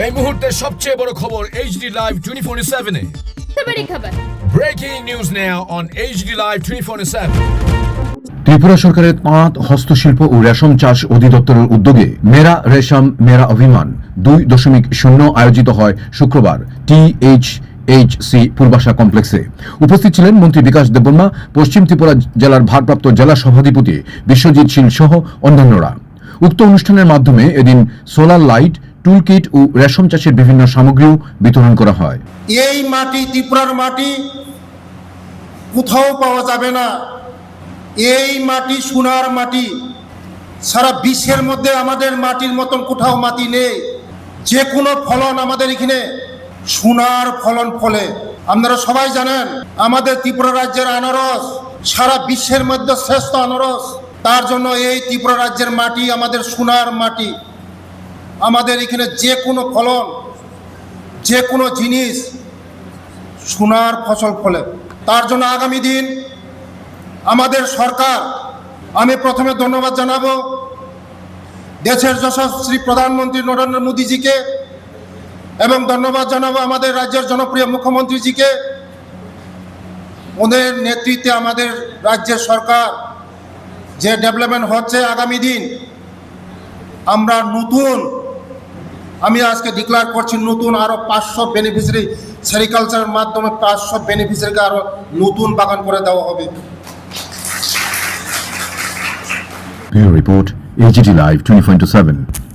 এই মুহূর্তের সবচেয়ে বড় খবর HD Live 24/7 এ। बड़ी खबर। Breaking news now on HD Live 24/7। Tripura সরকারের পাট হস্তশিল্প ও রেশম চাষ অধিদপ্তরের উদ্যোগে মেরা রেশম মেরা অভিমান 2.0 আয়োজিত হয় শুক্রবার THHC পূর্বাশা কমপ্লেক্সে। উপস্থিত ছিলেন মন্ত্রী বিকাশ দেববর্মা, পশ্চিম ত্রিপুরা জেলার ভারপ্রাপ্ত জেলা সভাধিপতি বিশ্বজিৎ শীল সহ অন্যান্যরা। উক্ত অনুষ্ঠানের মাধ্যমে এদিন সোলার লাইট, টুল কিট ও রেশম চাষের বিভিন্ন সামগ্রীও বিতরণ করা হয়। এই মাটি ত্রিপুরার মাটি কোথাও পাওয়া যাবে না। এই মাটি সোনার মাটি, সারা বিশ্বের মধ্যে আমাদের মাটির মতন কোথাও মাটি নেই। যে কোনো ফলন আমাদের এখানে সোনার ফলন ফলে। আপনারা সবাই জানেন আমাদের ত্রিপুরা রাজ্যের আনারস সারা বিশ্বের মধ্যে শ্রেষ্ঠ আনারস। তার জন্য এই ত্রিপুরা রাজ্যের মাটি আমাদের সোনার মাটি। আমাদের এখানে যে কোনো ফলন, যে কোনো জিনিস সোনার ফসল ফলে। তার জন্য আগামী দিন আমাদের সরকার, আমি প্রথমে ধন্যবাদ জানাবো দেশের যশস্বী প্রধানমন্ত্রী নরেন্দ্র মোদীজিকে, এবং ধন্যবাদ জানাবো আমাদের রাজ্যের জনপ্রিয় মুখ্যমন্ত্রীজিকে। ওদের নেতৃত্বে আমাদের রাজ্যের সরকার যে ডেভেলপমেন্ট হচ্ছে, আগামী দিন আমরা নতুন, আমি আজকে ডিক্লেয়ার করছি নতুন আরও 500 বেনিফিশিয়ারি সেরিকালচারের মাধ্যমে 500 বেনিফিশিয়ারিকে আরও নতুন বাগান করে দেওয়া হবে। Bureau Report, HGT Live 24/7।